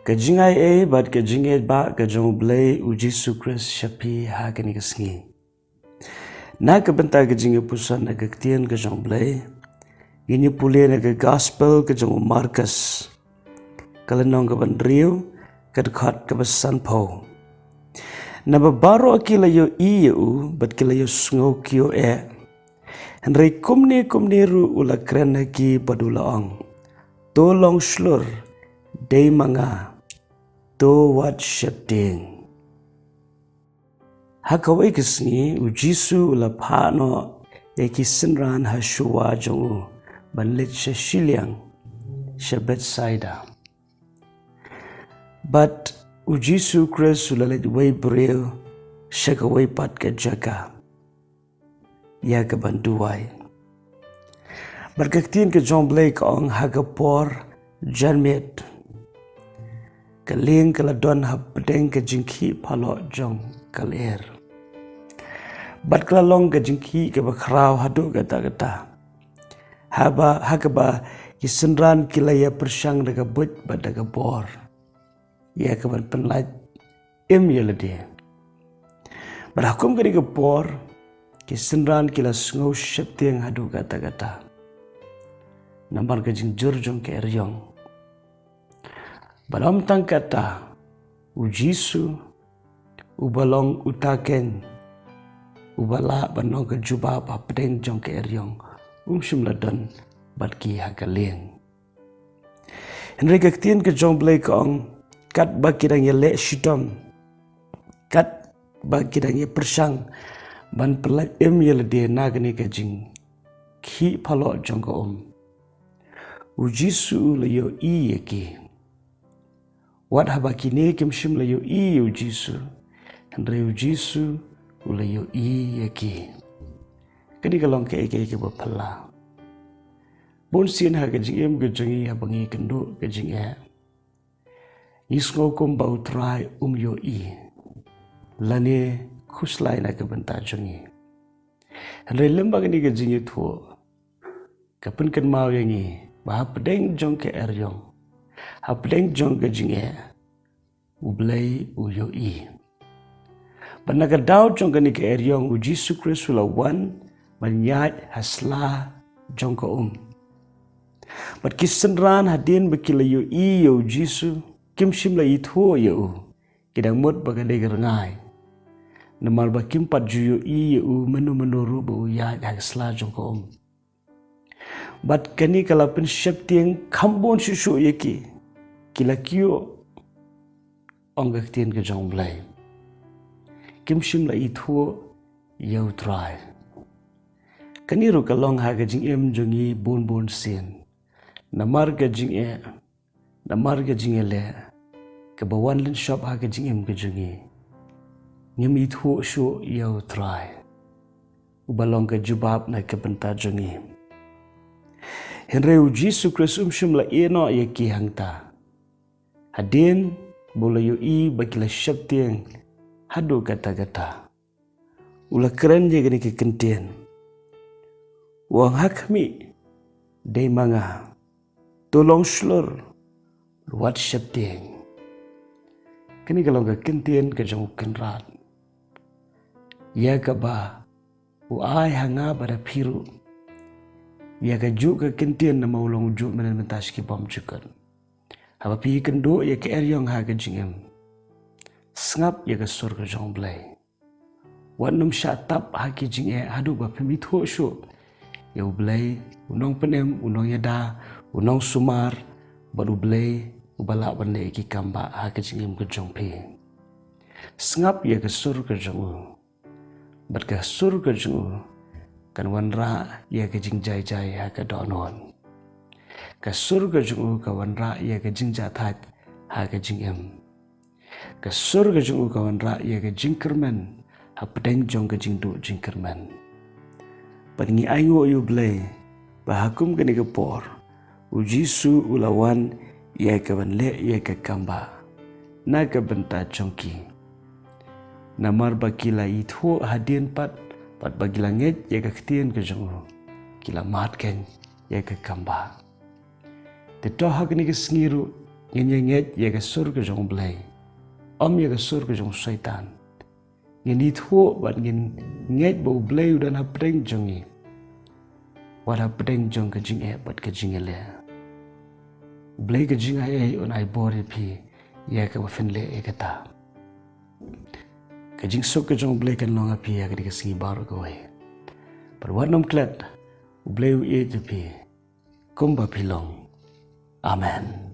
Kajingai bat kajingai ba kajong blay uji sukres shapi ha kani kasngi. Na kabenta kajingai pusan na kaktian kajong blay. Gini pulih na gospel kajong Markus. Kalanong kaban riu kadkhat kabasan po. Na babaro akilayo iyo bat kilayo sngo kyo e. Henry kumni ru ula kren haki padulaong. Tolong slur day mga to wat shepting. Hakawai kisni ujisu ula pano eki sinran hashuwa jongu banlit shiliang shabet saida. But ujisu kres ulalit way bril shakawai pat ka jaka. Ya ka banduwai. Berkaktin ke John Blake ong hagapor janmet. Kaling kaladon hapdeng ke jingki palo jong kaler. Bat kalalong ke jingki ke bakraw hadu gata-gata. Hakaba kisenran kilaya persyang daga but bat daga bor. Ya kaban penlaj yelade. Berhakum ke daga bor kisenran kila sngau syeptiang hadu gata-gata. Nambar ke jingjur jong ke eryong. Balam tang kata ujisu ubalong utaken ubala banong ke jubab apdeng jong ke eryong shimladon batki hakaleng. Henry kaktin ke jong blake ong kat bakidang ye le shitom kat bakidang ye persang ban pelat yelade nagani ke jing ki palo jong ke ujisu layo iyeki. Wat habakine kim shim layo i ujisu. Andre ujisu ulayo i yaki. Kani kalong ke eke bapala. Bon sin ha kajing em gajangi habangi kendo kajing e. Isngo kum bau try yo i. Lane kuslai na kabanta jangi. Andre lemba kani kajing itu. Kapun kan mau yangi. Bahap pedeng jong ke eryong. Hapdeng jong kajing e. Ublay uyo i. Banagadaw jong kani ke eryong ujisu krisula wan manyat hasla jong ka Bat kisenran hadin bakilayo i yo ujisu kimshim la itho yo kidang mot bagade gerengai. Namar bakim pat juyo i yo menu-menuru bu yat hasla jong ka Bat kani kalapin syeptiang kambon susu yaki. Kila kyo onggak tien ke jong blay. Kim shim la ithuo yau try. Kaniru kalong ha ke jing em jongi bon sin. Namar ke jing e. Namar ke jing le. Ke bawan lin shop ha ke jing em ke jongi. Ngem ithuo shu yau try. Ubalong ke jubab na ke benta jongi. Henry ujisu kresum shim la eno yaki hangta. Hadin bolayo i bagila syeptiang hadu kata-kata. Ula keren je gani kekentian. Wang hakmi day manga tolong slur luat syeptiang. Kini kalau kekentian ke jong kenrat. Ya kaba uai hanga pada piru. Ya kaju kekentian nama ulang ujuk menentas ki bom cukan. Haba pi kendo ya ke eryong ha ke jingem. Sngap ya ke sur ke jong blay. Wanum syatap ha ke jing e hadu ba pemitho syo. Ya blay unong penem unong yada unong sumar baru blay ubala bande ki kamba ha ke jingem ke jong pi. Sngap ya ke sur ke jong. Bat ke sur ke jong kan wanra ya ke jing jai ha ke donon. Kasur ke jung kawan ra ya ke jing jathat ha ke jing em. Kasur ke jung kawan ra ya ke jing kerman ha pedeng jong ke jing du jing kerman. Paningi aingo yu blay bahakum ke ni ke por. Ujisu ulawan ya ke ban le ya ke kamba. Na ke benta jongki. Namar bakila itho hadin pat bagila nget ya ke ktien ke jung. Kila mat ken ya ke kamba. Tetoh hak ni kesengiru ngin ye ga sur ke jong blai ye ga sur ke jong syaitan ngin ni thuo ban ngin nget bo blai dan hapdeng jongi wat hapdeng jong ke jing bat ke jing le blai ke jing ai on ai bore pi ye ka fen le e kata ke jing sok ke jong blai kan longa pi ya ke singi bar ko ai par wanam klat blai e te pi kumba pilong amen.